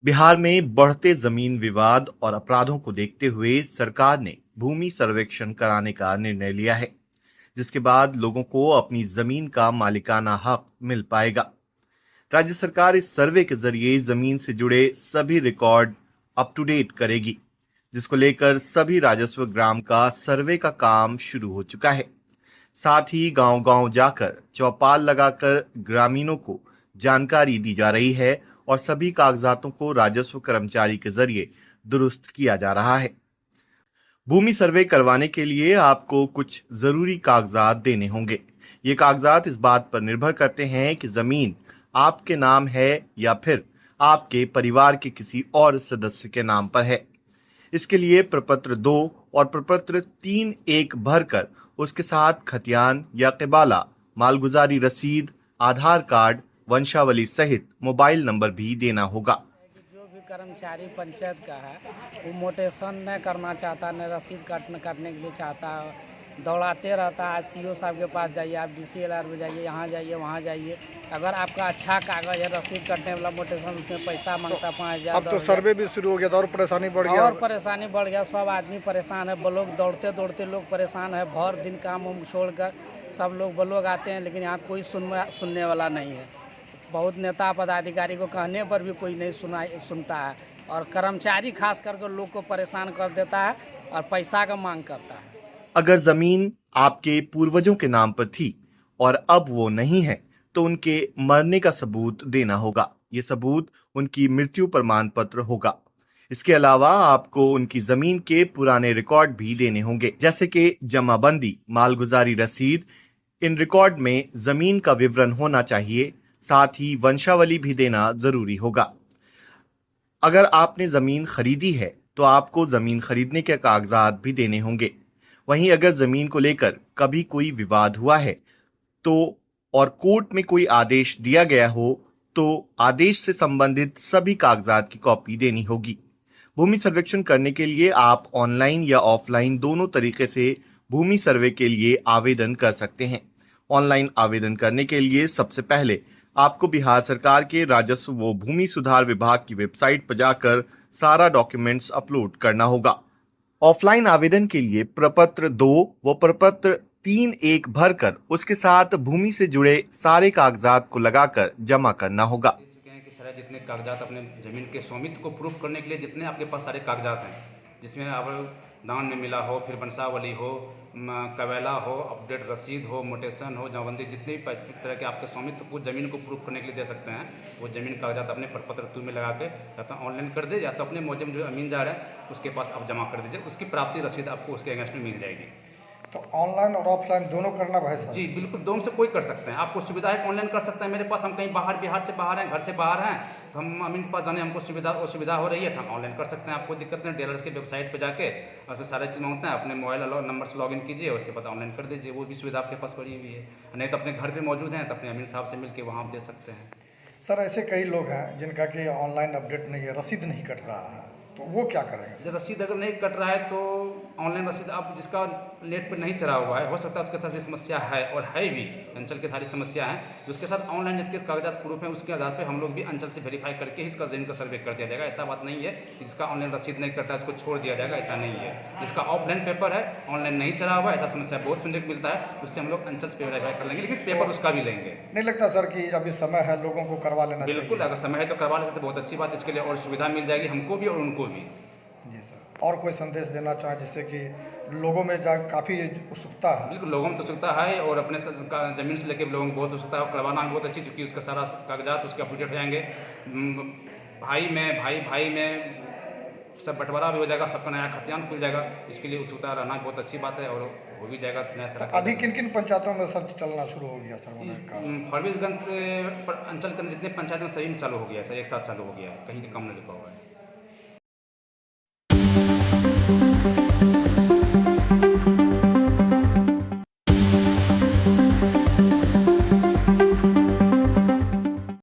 बिहार में बढ़ते जमीन विवाद और अपराधों को देखते हुए सरकार ने भूमि सर्वेक्षण कराने का निर्णय लिया है, जिसके बाद लोगों को अपनी जमीन का मालिकाना हक मिल पाएगा। राज्य सरकार इस सर्वे के जरिए जमीन से जुड़े सभी रिकॉर्ड अप टू डेट करेगी, जिसको लेकर सभी राजस्व ग्राम का सर्वे का काम शुरू हो चुका है। साथ ही गांव-गांव जाकर चौपाल लगाकर ग्रामीणों को जानकारी दी जा रही है और सभी कागजातों को राजस्व कर्मचारी के जरिए दुरुस्त किया जा रहा है। भूमि सर्वे करवाने के लिए आपको कुछ जरूरी कागजात देने होंगे। ये कागजात इस बात पर निर्भर करते हैं कि जमीन आपके नाम है या फिर आपके परिवार के किसी और सदस्य के नाम पर है। इसके लिए प्रपत्र 2 और प्रपत्र 3 एक भरकर उसके साथ खतियान या क़िबाला, मालगुजारी रसीद, आधार कार्ड, वंशावली सहित मोबाइल नंबर भी देना होगा। जो भी कर्मचारी पंचायत का है वो मोटेशन नहीं करना चाहता, न रसीद काटने के लिए चाहता, दौड़ाते रहता है। सीओ साहब के पास जाइए, आप DCLR में जाइए, यहाँ जाइए वहाँ जाइए। अगर आपका अच्छा कागज़ है, रसीद काटने वाला मोटेशन, उसमें पैसा मांगता 5,000। अब तो सर्वे भी शुरू हो गया था और परेशानी बढ़ गया। और परेशानी बढ़ गया, सब आदमी परेशान है। लोग दौड़ते दौड़ते लोग परेशान है। भर दिन काम उम छोड़कर सब लोग आते हैं, लेकिन यहाँ कोई सुनने वाला नहीं है। बहुत नेता पदाधिकारी को कहने पर भी कोई नहीं सुनता है, और कर्मचारी खास करके लोग को परेशान कर देता है और पैसा का मांग करता है। अगर जमीन आपके पूर्वजों के नाम पर थी और अब वो नहीं है, तो उनके मरने का सबूत देना होगा। ये सबूत उनकी मृत्यु प्रमाण पत्र होगा। इसके अलावा आपको उनकी जमीन के पुराने रिकॉर्ड भी देने होंगे, जैसे कि जमाबंदी, मालगुजारी रसीद। इन रिकॉर्ड में जमीन का विवरण होना चाहिए। साथ ही वंशावली भी देना जरूरी होगा। अगर आपने जमीन खरीदी है तो आपको जमीन खरीदने के कागजात भी देने होंगे। वहीं अगर जमीन को लेकर कभी कोई विवाद हुआ है तो और कोर्ट में कोई आदेश दिया गया हो तो आदेश से संबंधित सभी कागजात की कॉपी देनी होगी। भूमि सर्वेक्षण करने के लिए आप ऑनलाइन या ऑफलाइन दोनों तरीके से भूमि सर्वे के लिए आवेदन कर सकते हैं। ऑनलाइन आवेदन करने के लिए सबसे पहले आपको बिहार सरकार के राजस्व व भूमि सुधार विभाग की वेबसाइट पर जाकर सारा डॉक्यूमेंट्स अपलोड करना होगा। ऑफलाइन आवेदन के लिए प्रपत्र 2 व प्रपत्र 3 एक भरकर उसके साथ भूमि से जुड़े सारे कागजात को लगाकर जमा करना होगा। कि सारे जितने कागजात अपने ज़मीन के स्वामित्व को प्रूफ करने के लिए जितने आपके पास सारे कागजात हैं, जिसमें अब दान में मिला हो, फिर वंशावली हो, कबैला हो, अपडेट रसीद हो, मोटेशन हो, जमाबंदी, जितने भी तरह के आपके स्वामित्व को ज़मीन को प्रूफ करने के लिए दे सकते हैं, वो ज़मीन कागजात अपने प्रपत्र 2 में लगा के या तो ऑनलाइन कर दे या तो अपने मौजे में जो अमीनजार है उसके पास आप जमा कर दीजिए। उसकी प्राप्ति रसीद आपको उसके अगेंस्ट में मिल जाएगी। तो ऑनलाइन और ऑफलाइन दोनों करना भाई साहब? जी बिल्कुल, दोनों से कोई कर सकते हैं। आपको सुविधा है ऑनलाइन कर सकते हैं। मेरे पास, हम कहीं बाहर, बिहार से बाहर हैं, घर से बाहर हैं, तो हम अमीन के पास जाने हमको सुविधा हो रही है तो हम ऑनलाइन कर सकते हैं। आपको दिक्कत नहीं, डीलर्स की वेबसाइट पर जाके और उसमें सारे चीज़ मांगते हैं, अपने मोबाइल नंबर से लॉगिन कीजिए, उसके बाद ऑनलाइन कर दीजिए। वो भी सुविधा आपके पास पड़ी हुई है। नहीं तो अपने घर पर मौजूद हैं तो अपने अमीन साहब से मिल के वहाँ आप दे सकते हैं। सर, ऐसे कई लोग हैं जिनका कि ऑनलाइन अपडेट नहीं है, रसीद नहीं कट रहा है, तो वो क्या करेंगे? जब रसीद अगर नहीं कट रहा है तो ऑनलाइन रसीद आप जिसका नेट पर नहीं चढ़ा हुआ है, हो सकता है उसके साथ ये समस्या है और है भी, अंचल की सारी समस्या है, उसके साथ ऑनलाइन जिसके कागजात प्रूफ हैं उसके आधार पर हम लोग भी अंचल से वेरीफाई करके ही इसका जमीन का सर्वे कर दिया जाएगा। ऐसा बात नहीं है कि जिसका ऑनलाइन रसीद नहीं करता है उसको छोड़ दिया जाएगा, ऐसा नहीं है। जिसका ऑफलाइन पेपर है, ऑनलाइन नहीं चढ़ा हुआ है, ऐसा समस्या बहुत सुनने को मिलता है, उससे हम लोग अंचल से वेरीफाई कर लेंगे, लेकिन पेपर उसका भी लेंगे। नहीं लगता सर कि अभी समय है, लोगों को करवा लेना चाहिए? बिल्कुल, अगर समय है तो करवा लेते तो बहुत अच्छी बात। इसके लिए और सुविधा मिल जाएगी हमको भी और उनको भी। जी सर, और कोई संदेश देना चाहें जिससे कि लोगों में काफ़ी उत्सुकता है? बिल्कुल, लोगों में तो उत्सुकता है और अपने ज़मीन से लेकर लोगों को बहुत उत्सुकता है। करवाना है बहुत अच्छी, चूँकि उसका सारा कागजात उसके अपडेट हो जाएंगे। भाई में सब बंटवारा भी हो जाएगा, सबका नया खतियान खुल जाएगा। इसके लिए उत्सुकता रहना बहुत अच्छी बात है और हो भी जाएगा नया सर। अभी किन किन पंचायतों में सर्च चलना शुरू हो गया सर? फरबिसगंज से अंचल के जितने पंचायत में सही में चालू हो गया है सर, एक साथ चालू हो गया है, कहीं कम नहीं लिखा हुआ है।